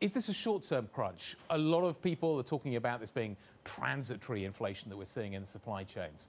Is this a short-term crunch? A lot of people are talking about this being transitory inflation that we're seeing in the supply chains.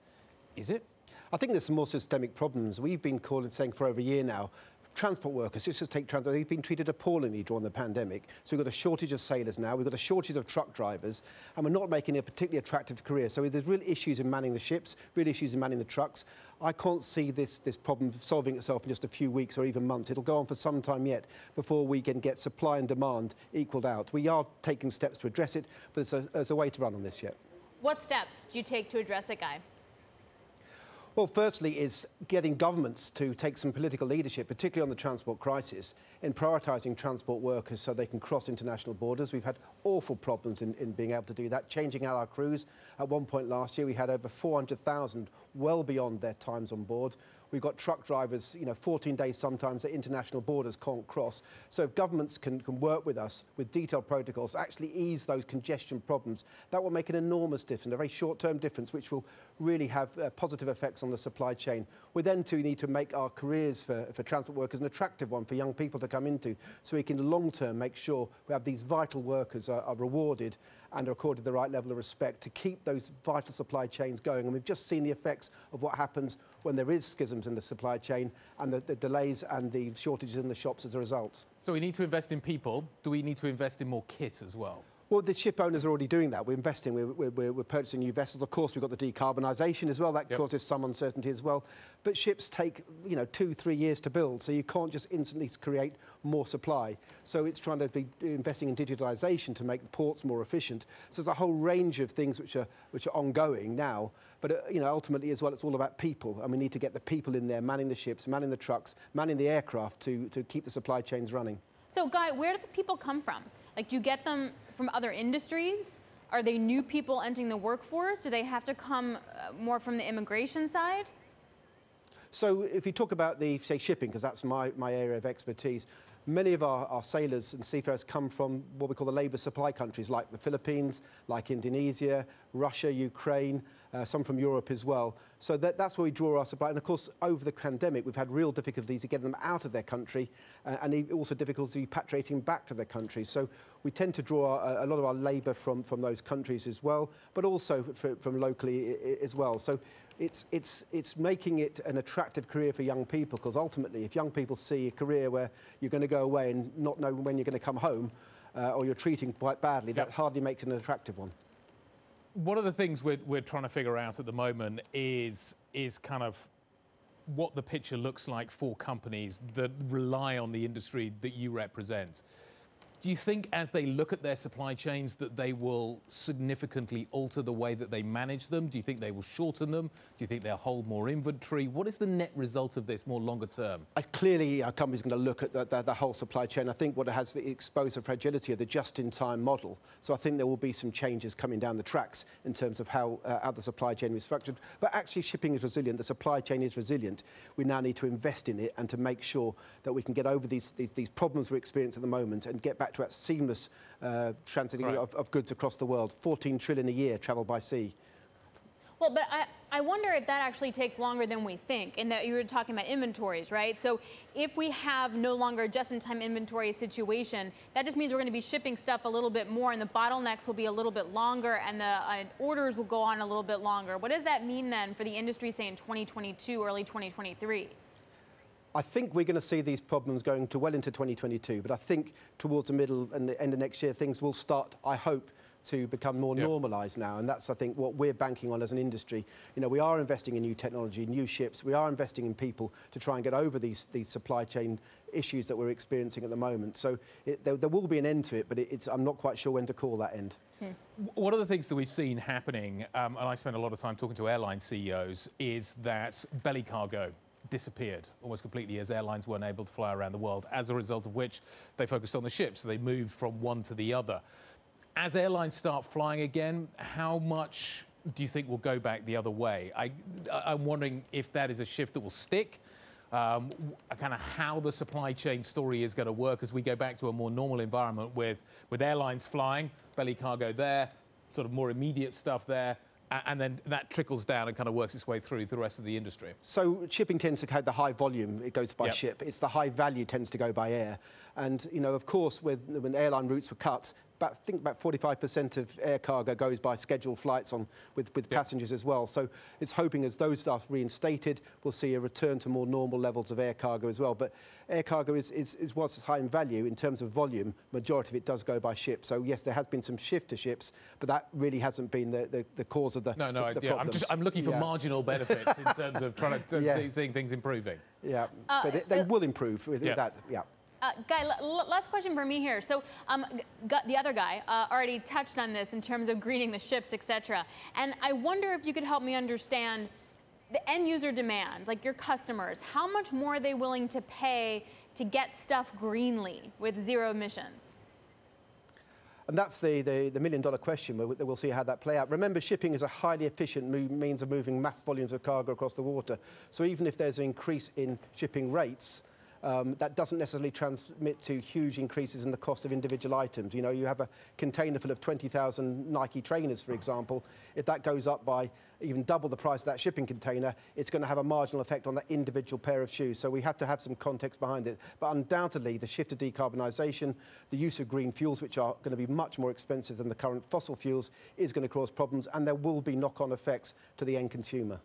Is it? I think there's some more systemic problems. We've been saying for over a year now, transport workers, just take transport, they've been treated appallingly during the pandemic. So we've got a shortage of sailors now, we've got a shortage of truck drivers, and we're not making a particularly attractive career. So there's real issues in manning the ships, real issues in manning the trucks. I can't see this problem solving itself in just a few weeks or even months. It'll go on for some time yet before we can get supply and demand equalled out. We are taking steps to address it, but there's a way to run on this yet. What steps do you take to address it, Guy? Well, firstly is getting governments to take some political leadership, particularly on the transport crisis, in prioritising transport workers so they can cross international borders. We've had awful problems in being able to do that, changing out our crews. At one point last year, we had over 400,000 well beyond their times on board. We've got truck drivers, 14 days sometimes that international borders can't cross. So if governments can work with us with detailed protocols, actually ease those congestion problems, that will make an enormous difference, a very short-term difference, which will really have positive effects on the supply chain. We then too need to make our careers for transport workers an attractive one for young people to come into, so we can long-term make sure we have these vital workers are rewarded and are accorded the right level of respect to keep those vital supply chains going. And we've just seen the effects of what happens when there is schisms in the supply chain and the delays and the shortages in the shops as a result. So we need to invest in people. Do we need to invest in more kit as well? Well, the ship owners are already doing that. We're investing, we're purchasing new vessels. Of course, we've got the decarbonisation as well. That causes some uncertainty as well. But ships take, 2-3 years to build, so you can't just instantly create more supply. So it's trying to be investing in digitalisation to make the ports more efficient. So there's a whole range of things which are ongoing now. But, ultimately as well, it's all about people. And we need to get the people in there, manning the ships, manning the trucks, manning the aircraft to keep the supply chains running. So, Guy, where do the people come from? Like, do you get them from other industries? Are they new people entering the workforce? Do they have to come more from the immigration side? So if you talk about say, shipping, because that's my area of expertise, many of our sailors and seafarers come from what we call the labour supply countries, like the Philippines, like Indonesia, Russia, Ukraine, some from Europe as well. So that's where we draw our supply. And of course, over the pandemic, we've had real difficulties to get them out of their country and also difficulty repatriating back to their countries. So we tend to draw a lot of our labour from those countries as well, but also from locally as well. So it's making it an attractive career for young people, because ultimately, if young people see a career where you're going to go away and not know when you're going to come home, or you're treating quite badly, that hardly makes it an attractive one. One of the things we're trying to figure out at the moment is kind of what the picture looks like for companies that rely on the industry that you represent. Do you think as they look at their supply chains that they will significantly alter the way that they manage them? Do you think they will shorten them? Do you think they'll hold more inventory? What is the net result of this more longer term? Clearly, our company's going to look at the whole supply chain. I think what it has exposed the fragility of the just-in-time model. So I think there will be some changes coming down the tracks in terms of how the supply chain is structured. But actually, shipping is resilient. The supply chain is resilient. We now need to invest in it and to make sure that we can get over these problems we experience at the moment and get back to that seamless transiting of goods across the world. 14 trillion a year travel by sea. Well, but I wonder if that actually takes longer than we think, and that you were talking about inventories, right? So if we have no longer a just-in-time inventory situation, that just means we're going to be shipping stuff a little bit more, and the bottlenecks will be a little bit longer, and the orders will go on a little bit longer. What does that mean then for the industry, say, in 2022, early 2023? I think we're going to see these problems going to well into 2022, but I think towards the middle and the end of next year, things will start, I hope, to become more normalised now. And that's, I think, what we're banking on as an industry. We are investing in new technology, new ships. We are investing in people to try and get over these supply chain issues that we're experiencing at the moment. So there will be an end to it, but I'm not quite sure when to call that end. One of the things that we've seen happening, and I spend a lot of time talking to airline CEOs, is that belly cargo disappeared almost completely as airlines weren't able to fly around the world, as a result of which they focused on the ships, so they moved from one to the other. As airlines start flying again, how much do you think will go back the other way? I'm wondering if that is a shift that will stick, kind of how the supply chain story is going to work as we go back to a more normal environment with airlines flying, belly cargo there, sort of more immediate stuff there, and then that trickles down and kind of works its way through the rest of the industry. So shipping tends to have the high volume, it goes by ship. It's the high value tends to go by air. And, you know, of course, when airline routes were cut, I think about 45% of air cargo goes by scheduled flights with passengers as well. So it's hoping as those stuff reinstated, we'll see a return to more normal levels of air cargo as well. But air cargo whilst it's high in value in terms of volume, majority of it does go by ship. So yes, there has been some shift to ships, but that really hasn't been the cause of the problems. I'm looking for marginal benefits in terms of trying to seeing things improving. Yeah, but they will improve with that. Yeah. Guy, last question for me here. So the other guy already touched on this in terms of greening the ships, etc. And I wonder if you could help me understand the end user demand, like your customers. How much more are they willing to pay to get stuff greenly with zero emissions? And that's the million-dollar question. We'll see how that play out. Remember, shipping is a highly efficient means of moving mass volumes of cargo across the water. So even if there's an increase in shipping rates, that doesn't necessarily transmit to huge increases in the cost of individual items. You know, you have a container full of 20,000 Nike trainers, for example. If that goes up by even double the price of that shipping container, it's going to have a marginal effect on that individual pair of shoes. So we have to have some context behind it. But undoubtedly, the shift to decarbonisation, the use of green fuels, which are going to be much more expensive than the current fossil fuels, is going to cause problems, and there will be knock-on effects to the end consumer.